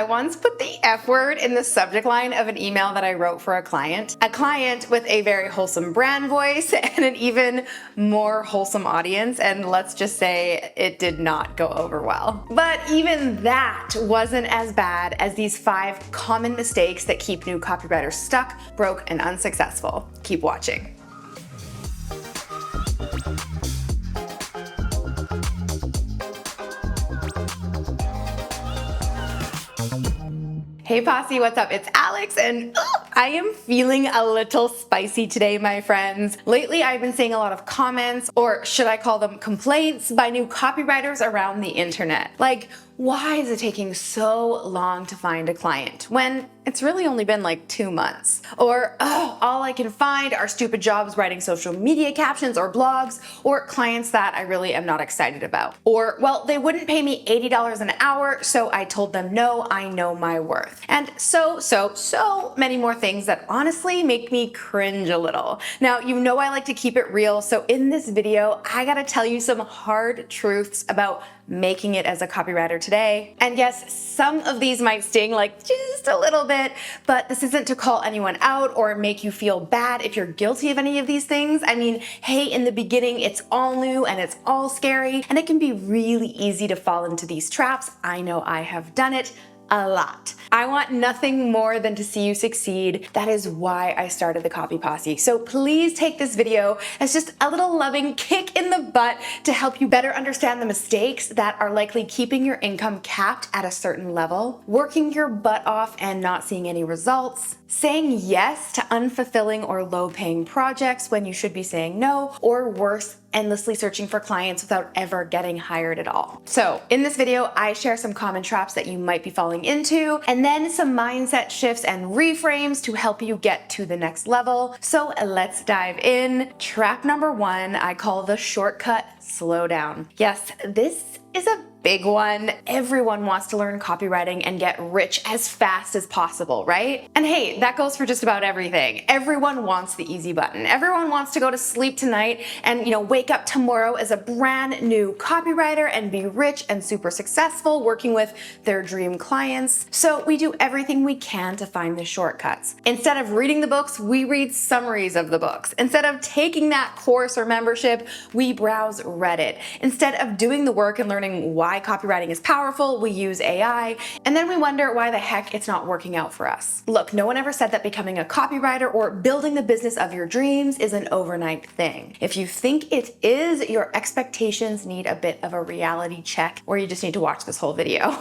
I once put the F word in the subject line of an email that I wrote for a client with a very wholesome brand voice and an even more wholesome audience, and let's just say it did not go over well. But even that wasn't as bad as these 5 common mistakes that keep new copywriters stuck, broke, and unsuccessful. Keep watching. Hey Posse, what's up? It's Alex, and I am feeling a little spicy today, my friends. Lately, I've been seeing a lot of comments, or should I call them complaints, by new copywriters around the internet. Like, why is it taking so long to find a client when it's really only been like 2 months? Or, all I can find are stupid jobs writing social media captions or blogs, or clients that I really am not excited about. Or, well, they wouldn't pay me $80 an hour, so I told them no, I know my worth. And so many more things that honestly make me cringe a little. Now, you know I like to keep it real, so in this video, I gotta tell you some hard truths about making it as a copywriter today. And yes, some of these might sting like just a little bit, but this isn't to call anyone out or make you feel bad if you're guilty of any of these things. I mean, hey, in the beginning, it's all new and it's all scary, and it can be really easy to fall into these traps. I know I have done it a lot. I want nothing more than to see you succeed. That is why I started the Copy Posse. So please take this video as just a little loving kick in the butt to help you better understand the mistakes that are likely keeping your income capped at a certain level, working your butt off and not seeing any results, saying yes to unfulfilling or low-paying projects when you should be saying no, or worse, endlessly searching for clients without ever getting hired at all. So in this video, I share some common traps that you might be falling into, and then some mindset shifts and reframes to help you get to the next level. So let's dive in. Trap number 1, I call the shortcut slow down. Yes, this is a big one. Everyone wants to learn copywriting and get rich as fast as possible, right? And hey, that goes for just about everything. Everyone wants the easy button. Everyone wants to go to sleep tonight and, wake up tomorrow as a brand new copywriter and be rich and super successful working with their dream clients. So we do everything we can to find the shortcuts. Instead of reading the books, we read summaries of the books. Instead of taking that course or membership, we browse Reddit. Instead of doing the work and learning why copywriting is powerful, we use AI, and then we wonder why the heck it's not working out for us. Look, no one ever said that becoming a copywriter or building the business of your dreams is an overnight thing. If you think it is, your expectations need a bit of a reality check, or you just need to watch this whole video.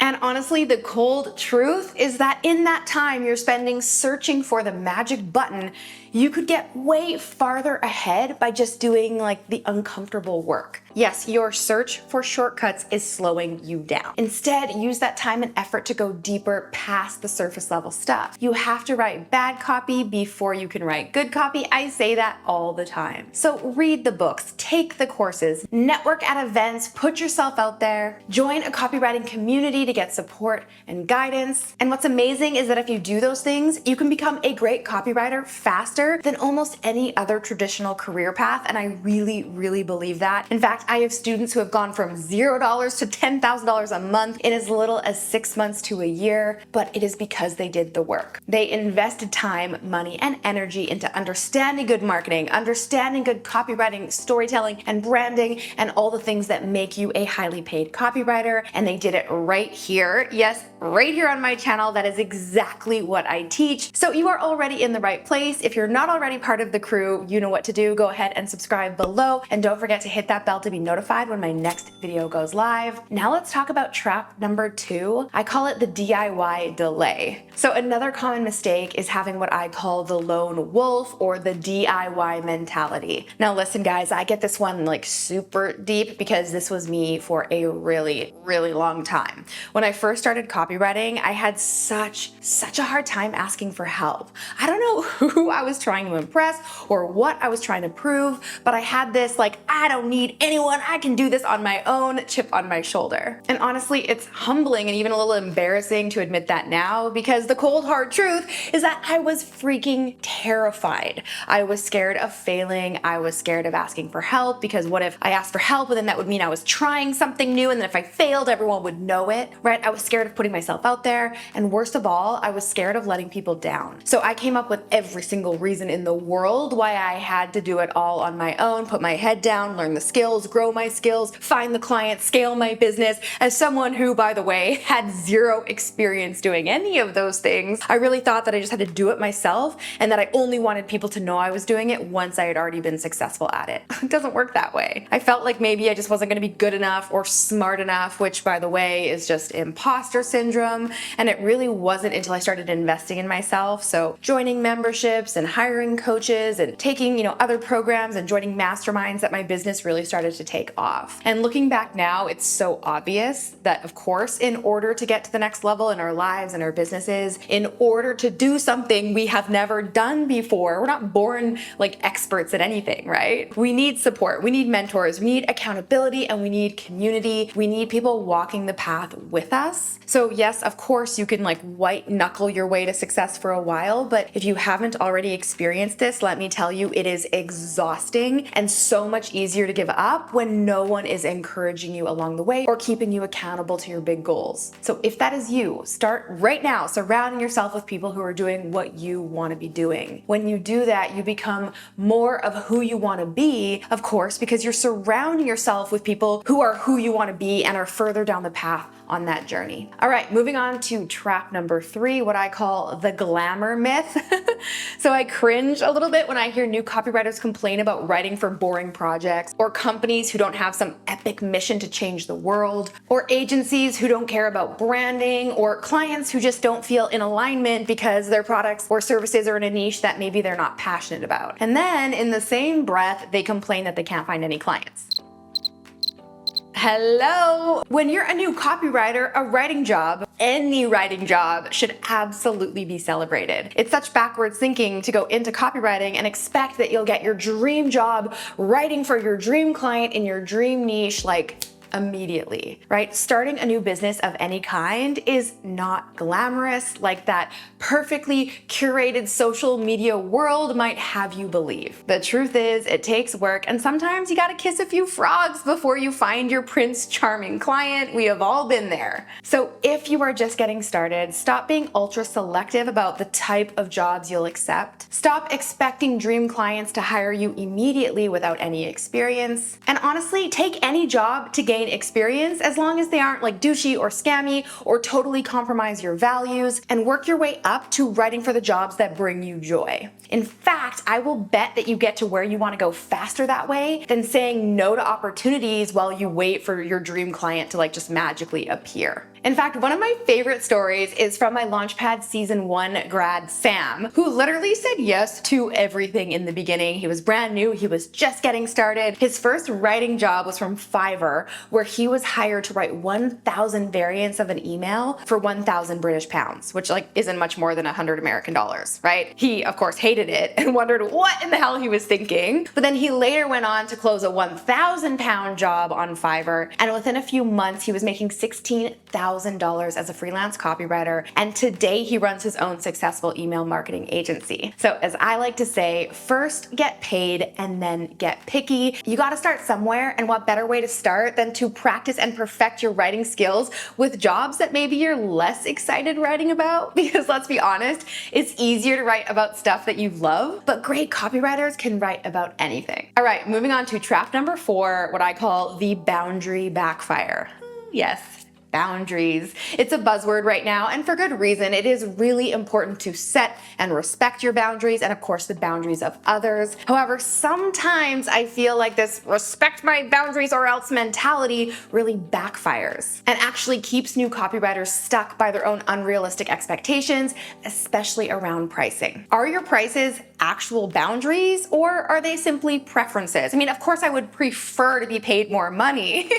And honestly, the cold truth is that in that time you're spending searching for the magic button, you could get way farther ahead by just doing the uncomfortable work. Yes, your search for shortcuts is slowing you down. Instead, use that time and effort to go deeper past the surface level stuff. You have to write bad copy before you can write good copy. I say that all the time. So read the books, take the courses, network at events, put yourself out there, join a copywriting community to get support and guidance. And what's amazing is that if you do those things, you can become a great copywriter faster than almost any other traditional career path. And I really, really believe that. In fact, I have students who have gone from $0 to $10,000 a month in as little as 6 months to a year, but it is because they did the work. They invested time, money, and energy into understanding good marketing, understanding good copywriting, storytelling, and branding, and all the things that make you a highly paid copywriter. And they did it right here. Yes, right here on my channel. That is exactly what I teach. So you are already in the right place. If you're not already part of the crew, you know what to do. Go ahead and subscribe below, and don't forget to hit that bell to be notified when my next video goes live. Now let's talk about trap number 2. I call it the DIY delay. So another common mistake is having what I call the lone wolf or the DIY mentality. Now listen guys, I get this one super deep because this was me for a really, really long time. When I first started copywriting, I had such a hard time asking for help. I don't know who I was trying to impress or what I was trying to prove, but I had this like, I don't need anyone, I can do this on my own chip on my shoulder. And honestly, it's humbling and even a little embarrassing to admit that now, because the cold hard truth is that I was freaking terrified. I was scared of failing. I was scared of asking for help, because what if I asked for help and then that would mean I was trying something new, and then if I failed, everyone would know it, right? I was scared of putting myself out there, and worst of all, I was scared of letting people down. So I came up with every single reason in the world why I had to do it all on my own, put my head down, learn the skills, grow my skills, find the clients, scale my business. As someone who, by the way, had zero experience doing any of those things, I really thought that I just had to do it myself, and that I only wanted people to know I was doing it once I had already been successful at it. It doesn't work that way. I felt like maybe I just wasn't going to be good enough or smart enough, which, by the way, is just imposter syndrome. And it really wasn't until I started investing in myself. So joining memberships and hiring coaches and taking, other programs and joining masterminds, that my business really started to take off. And looking back now, it's so obvious that, of course, in order to get to the next level in our lives and our businesses, in order to do something we have never done before, we're not born like experts at anything, right? We need support, we need mentors, we need accountability, and we need community. We need people walking the path with us. So yes, of course, you can like white knuckle your way to success for a while, but if you haven't already experienced this, let me tell you, it is exhausting and so much easier to give up when no one is encouraging you along the way or keeping you accountable to your big goals. So if that is you, start right now surrounding yourself with people who are doing what you want to be doing. When you do that, you become more of who you want to be, of course, because you're surrounding yourself with people who are who you want to be and are further down the path on that journey. All right, moving on to trap number 3, what I call the glamour myth. So I cringe a little bit when I hear new copywriters complain about writing for boring projects, or companies who don't have some epic mission to change the world, or agencies who don't care about branding, or clients who just don't feel in alignment because their products or services are in a niche that maybe they're not passionate about. And then in the same breath, they complain that they can't find any clients. Hello! When you're a new copywriter, a writing job, any writing job, should absolutely be celebrated. It's such backwards thinking to go into copywriting and expect that you'll get your dream job writing for your dream client in your dream niche like immediately, right? Starting a new business of any kind is not glamorous like that perfectly curated social media world might have you believe. The truth is, it takes work, and sometimes you gotta kiss a few frogs before you find your Prince Charming client. We have all been there. So if you are just getting started, stop being ultra selective about the type of jobs you'll accept. Stop expecting dream clients to hire you immediately without any experience. And honestly, take any job to gain experience, as long as they aren't like douchey or scammy or totally compromise your values, and work your way up to writing for the jobs that bring you joy. In fact, I will bet that you get to where you want to go faster that way than saying no to opportunities while you wait for your dream client to like just magically appear. In fact, one of my favorite stories is from my Launchpad Season 1 grad, Sam, who literally said yes to everything in the beginning. He was brand new, he was just getting started. His first writing job was from Fiverr, where he was hired to write 1,000 variants of an email for 1,000 British pounds, which like isn't much more than 100 American dollars, right? He, of course, hated it and wondered what in the hell he was thinking. But then he later went on to close a 1,000 pound job on Fiverr, and within a few months, he was making $16,000 as a freelance copywriter, and today he runs his own successful email marketing agency. So as I like to say, first get paid and then get picky. You gotta start somewhere, and what better way to start than to practice and perfect your writing skills with jobs that maybe you're less excited writing about? Because let's be honest, it's easier to write about stuff that you love, but great copywriters can write about anything. All right, moving on to trap number 4, what I call the boundary backfire. Yes, boundaries. It's a buzzword right now, and for good reason. It is really important to set and respect your boundaries, and of course the boundaries of others. However, sometimes I feel like this respect my boundaries or else mentality really backfires and actually keeps new copywriters stuck by their own unrealistic expectations, especially around pricing. Are your prices actual boundaries, or are they simply preferences? I mean, of course I would prefer to be paid more money,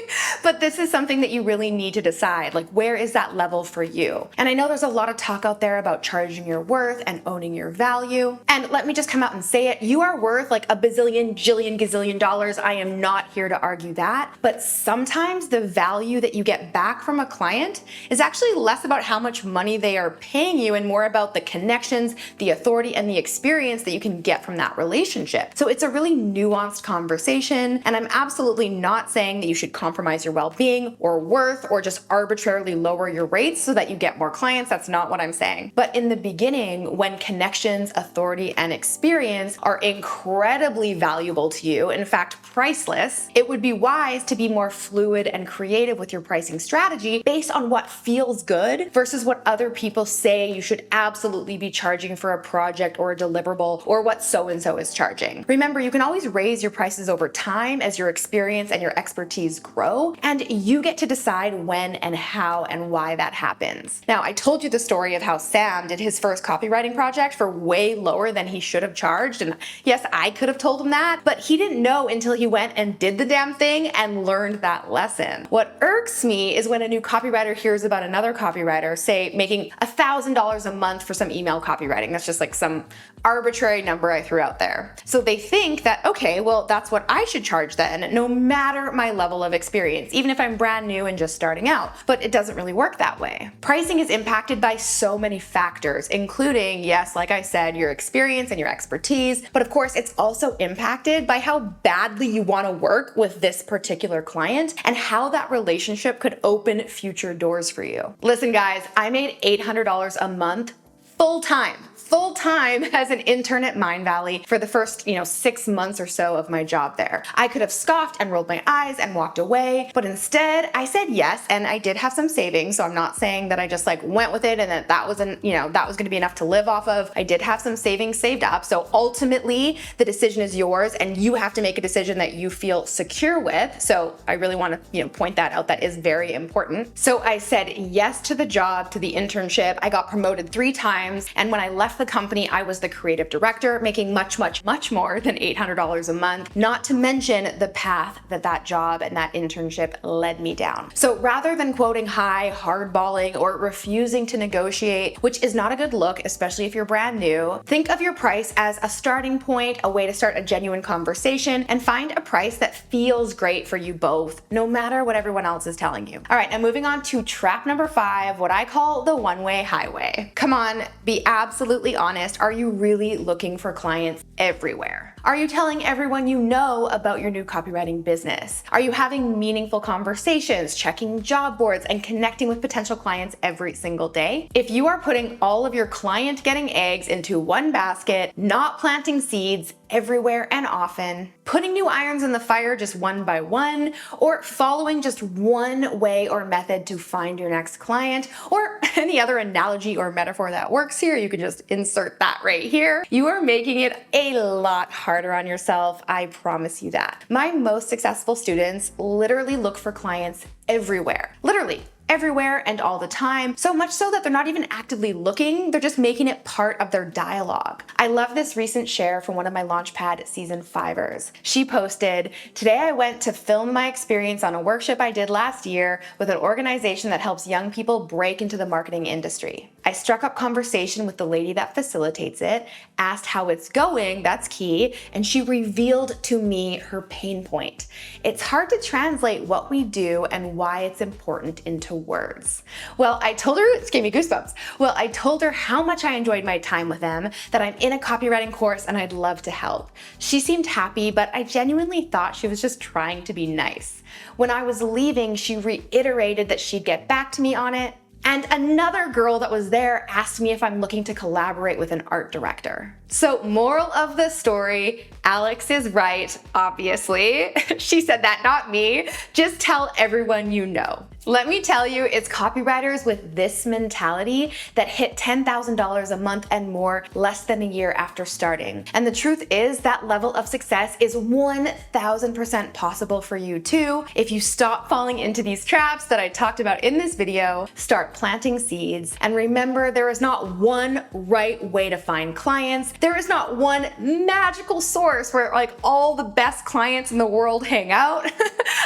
but this is something that you really need to decide. Like, where is that level for you? And I know there's a lot of talk out there about charging your worth and owning your value. And let me just come out and say it. You are worth like a bazillion, jillion, gazillion dollars. I am not here to argue that. But sometimes the value that you get back from a client is actually less about how much money they are paying you and more about the connections, the authority, and the experience that you can get from that relationship. So it's a really nuanced conversation. And I'm absolutely not saying that you should compromise your well-being or worth or just arbitrarily lower your rates so that you get more clients. That's not what I'm saying. But in the beginning, when connections, authority, and experience are incredibly valuable to you, in fact, priceless, it would be wise to be more fluid and creative with your pricing strategy based on what feels good versus what other people say you should absolutely be charging for a project or a deliverable or what so-and-so is charging. Remember, you can always raise your prices over time as your experience and your expertise grow, and you get to decide when and how and why that happens. Now, I told you the story of how Sam did his first copywriting project for way lower than he should have charged, and yes, I could have told him that, but he didn't know until he went and did the damn thing and learned that lesson. What irks me is when a new copywriter hears about another copywriter, say, making $1,000 a month for some email copywriting. That's just like some arbitrary number I threw out there. So they think that, okay, well, that's what I should charge then, no matter my level of experience, even if I'm brand new and just starting out. But it doesn't really work that way. Pricing is impacted by so many factors, including, yes, like I said, your experience and your expertise, but of course, it's also impacted by how badly you want to work with this particular client and how that relationship could open future doors for you. Listen, guys, I made $800 a month full-time as an intern at Mindvalley for the first, 6 months or so of my job there. I could have scoffed and rolled my eyes and walked away, but instead I said yes, and I did have some savings. So I'm not saying that I just went with it and that was going to be enough to live off of. I did have some savings saved up. So ultimately the decision is yours and you have to make a decision that you feel secure with. So I really want to, point that out. That is very important. So I said yes to the job, to the internship. I got promoted 3 times. And when I left the company, I was the creative director, making much, much, much more than $800 a month, not to mention the path that job and that internship led me down. So rather than quoting high, hardballing, or refusing to negotiate, which is not a good look, especially if you're brand new, think of your price as a starting point, a way to start a genuine conversation, and find a price that feels great for you both, no matter what everyone else is telling you. All right, now moving on to trap number 5, what I call the one-way highway. Come on, be absolutely honest. Are you really looking for clients everywhere? Are you telling everyone you know about your new copywriting business? Are you having meaningful conversations, checking job boards, and connecting with potential clients every single day? If you are putting all of your client getting eggs into one basket, not planting seeds everywhere and often, putting new irons in the fire just one by one, or following just one way or method to find your next client, or any other analogy or metaphor that works here, you can just insert that right here. You are making it a lot harder on yourself, I promise you that. My most successful students literally look for clients everywhere. Literally. Everywhere and all the time, so much so that they're not even actively looking, they're just making it part of their dialogue. I love this recent share from one of my Launchpad season 5ers. She posted, "Today I went to film my experience on a workshop I did last year with an organization that helps young people break into the marketing industry. I struck up conversation with the lady that facilitates it, asked how it's going, that's key, and she revealed to me her pain point. It's hard to translate what we do and why it's important into words." Well, I told her, it gave me goosebumps. Well, I told her how much I enjoyed my time with them, that I'm in a copywriting course and I'd love to help. She seemed happy, but I genuinely thought she was just trying to be nice. When I was leaving, she reiterated that she'd get back to me on it. And another girl that was there asked me if I'm looking to collaborate with an art director. So moral of the story, Alex is right, obviously. She said that, not me. Just tell everyone you know. Let me tell you, it's copywriters with this mentality that hit $10,000 a month and more less than a year after starting. And the truth is that level of success is 1000% possible for you too if you stop falling into these traps that I talked about in this video, start planting seeds. And remember, there is not one right way to find clients. There is not one magical source where like all the best clients in the world hang out.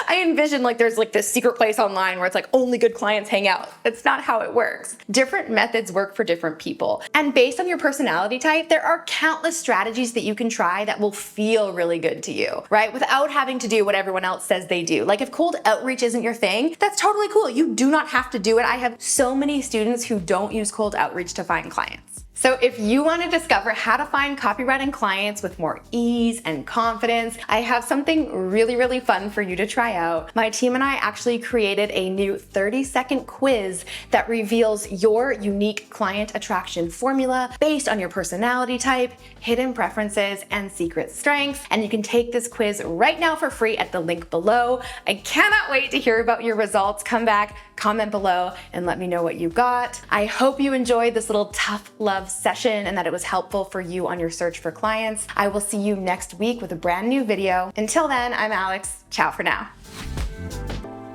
I envision like there's like this secret place online where it's like only good clients hang out. That's not how it works. Different methods work for different people. And based on your personality type, there are countless strategies that you can try that will feel really good to you, right? Without having to do what everyone else says they do. Like if cold outreach isn't your thing, that's totally cool. You do not have to do it. I have so many students who don't use cold outreach to find clients. So if you want to discover how to find copywriting clients with more ease and confidence, I have something really, really fun for you to try out. My team and I actually created a new 30-second quiz that reveals your unique client attraction formula based on your personality type, hidden preferences, and secret strengths. And you can take this quiz right now for free at the link below. I cannot wait to hear about your results. Come back, comment below, and let me know what you got. I hope you enjoyed this little tough love session and that it was helpful for you on your search for clients. I will see you next week with a brand new video. Until then, I'm Alex. Ciao for now.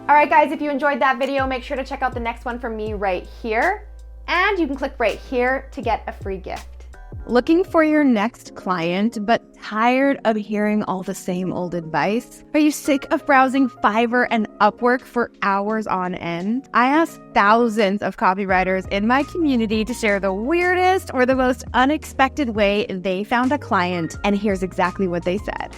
All right, guys, if you enjoyed that video, make sure to check out the next one from me right here. And you can click right here to get a free gift. Looking for your next client, but tired of hearing all the same old advice? Are you sick of browsing Fiverr and Upwork for hours on end? I asked thousands of copywriters in my community to share the weirdest or the most unexpected way they found a client, and here's exactly what they said.